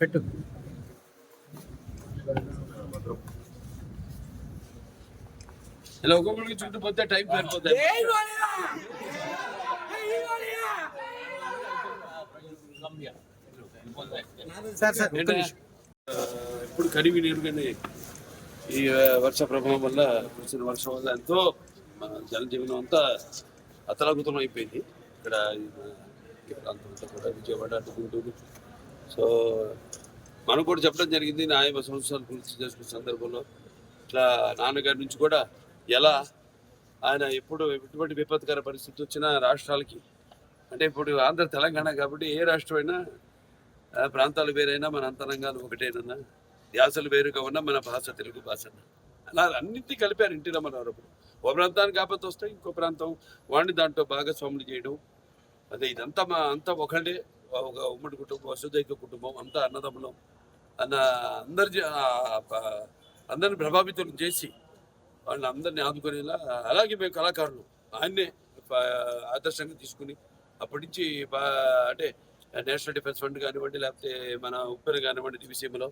పెట్టు. ఇలా ఒక్కొక్కరికి చుట్టుపోతే టైం సరిపోతుంది. ఇప్పుడు కడివి నీరుగానే ఈ వర్ష ప్రభావం వల్ల కురిసిన వర్షం వల్ల ఎంతో జనజీవనం అంతా అతలాకుతలం అయిపోయింది. ఇక్కడ ఈ ప్రాంతం అంతా కూడా విజయవాడ గుంటూరు. సో మనం కూడా చెప్పడం జరిగింది. నా 50 సంవత్సరాలు పూర్తి చేసుకున్న సందర్భంలో ఇట్లా నాన్నగారి నుంచి కూడా ఎలా ఆయన ఎప్పుడు ఎటువంటి విపత్కర పరిస్థితి వచ్చినా రాష్ట్రాలకి, అంటే ఇప్పుడు ఆంధ్ర తెలంగాణ కాబట్టి ఏ రాష్ట్రమైనా ప్రాంతాలు వేరైనా మన అంతరంగాలు ఒకటేనన్నా, ధ్యాసలు వేరుగా ఉన్నా మన భాష తెలుగు భాష అలా అన్నింటినీ కలిపారు ఇంటి రామారావు. ఒక ప్రాంతానికి ఆపత్తి వస్తే ఇంకో ప్రాంతం వాడిని దాంట్లో భాగస్వాములు చేయడం. అదే ఇదంతా అంతా ఒకటే, ఒక ఉమ్మడి కుటుంబం, వసుదైక కుటుంబం, అంతా అన్నదమ్ములం అన్న అందరిని ప్రభావితం చేసి వాళ్ళని అందరినీ ఆదుకునేలా, అలాగే మేము కళాకారులు ఆయన్నే ఆదర్శంగా తీసుకుని అప్పటి నుంచి అంటే నేషనల్ డిఫెన్స్ ఫండ్ కానివ్వండి, లేకపోతే మన ఉప్పెన కానివ్వండి దివిసీమలో,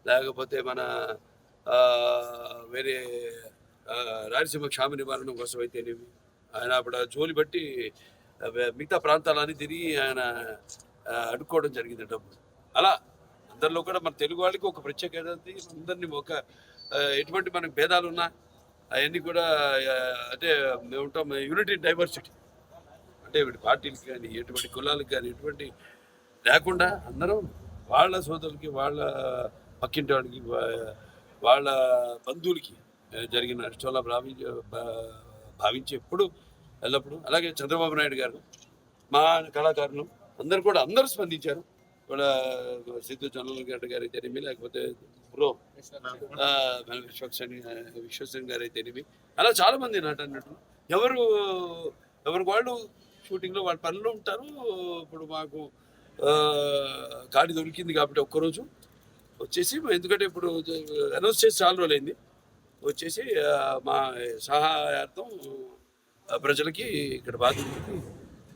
లేకపోతే మన వేరే రాయలసీమ క్షామ నివారణ కోసం అయితేనేమి ఆయన అప్పుడు జోలి బట్టి మిగతా ప్రాంతాలన్నీ తిరిగి ఆయన అడుక్కోవడం జరిగింది డబ్బు. అలా అందరిలో కూడా మన తెలుగు వాళ్ళకి ఒక ప్రత్యేకత, అందరినీ ఒక ఎటువంటి మనకు భేదాలు ఉన్నా అవన్నీ కూడా అంటే మేము ఉంటాం యూనిటీ డైవర్సిటీ, అంటే పార్టీలకి కానీ ఎటువంటి కులాలకు కానీ ఎటువంటి లేకుండా అందరం వాళ్ళ సోదరులకి, వాళ్ళ పక్కింటి వాడికి, వాళ్ళ బంధువులకి జరిగిన నష్టంలా భావించి ఎప్పుడు ఎల్లప్పుడు. అలాగే చంద్రబాబు నాయుడు గారు, మా కళాకారులు అందరూ స్పందించారు. వాళ్ళ సిద్ధు చంద్రబాబు గారు అయితేనేమి, లేకపోతే బ్రో విశ్వసేన్ గారు అయితేనేమి, అలా చాలామంది నటులు ఎవరికి వాళ్ళు షూటింగ్లో వాళ్ళ పనులు ఉంటారు. ఇప్పుడు మాకు ఖాళీ దొరికింది కాబట్టి ఒక్కరోజు వచ్చేసి, ఎందుకంటే ఇప్పుడు అనౌన్స్ చేసి చాలా రోజులైంది, వచ్చేసి మా సహాయార్థం ప్రజలకి ఇక్కడ బాధితులకి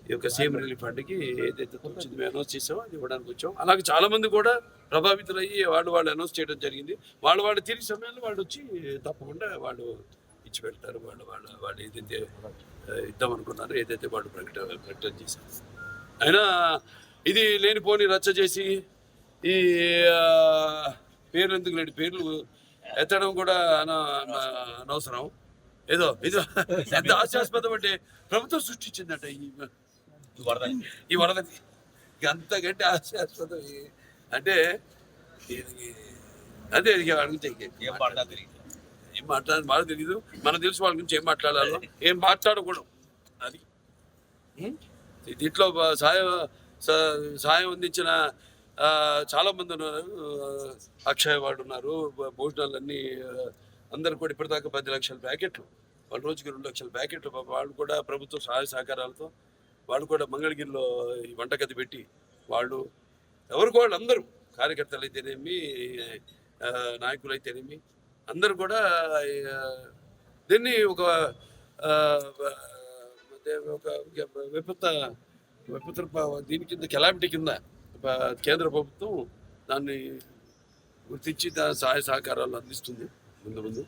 ఈ యొక్క సీఎం రిలీఫ్ ఫండ్కి ఏదైతే వచ్చింది మేము అనౌన్స్ చేసామో అది ఇవ్వడానికి వచ్చాం. అలాగే చాలామంది కూడా ప్రభావితులయ్యి వాళ్ళు అనౌన్స్ చేయడం జరిగింది. వాళ్ళు తిరిగి సమయంలో వాళ్ళు వచ్చి తప్పకుండా వాళ్ళు ఇచ్చి పెడతారు. వాళ్ళు ఏదైతే ఇద్దామనుకున్నారో, ఏదైతే వాళ్ళు ప్రకటన చేశారు. అయినా ఇది లేనిపోని రచ్చ చేసి ఈ పేర్లు ఎందుకు లేని పేర్లు ఎత్తడం కూడా అనవసరం. ఏదో ఎంత హాస్యాస్పదం అంటే ప్రభుత్వం సృష్టించిందట ఈ వరదని. అంతకంటే హాస్యాస్పదం అంటే అదే అడిగితే ఏం మాట్లాడాలి బాగా తెలియదు. మనకు తెలుసు వాళ్ళ గురించి ఏం మాట్లాడాలో, ఏం మాట్లాడకూడదు. అది దీంట్లో సాయం అందించిన చాలామంది ఉన్నారు. అక్షయ్ వాడు ఉన్నారు. భోజనాలన్నీ అందరు కూడా ఇప్పటిదాకా 10 లక్షల ప్యాకెట్లు, వాళ్ళ రోజుకి 2 లక్షల ప్యాకెట్లు వాళ్ళు కూడా ప్రభుత్వ సహాయ సహకారాలతో వాళ్ళు కూడా మంగళగిరిలో ఈ వంటగది పెట్టి వాళ్ళు అందరూ కార్యకర్తలు అయితేనేమి, నాయకులు అయితేనేమి, అందరూ కూడా దీన్ని ఒక విపత్తు దీని కింద కెలామిటీ కింద కేంద్ర ప్రభుత్వం దాన్ని గుర్తించి సహాయ సహకారాలు అందిస్తుంది ముందు.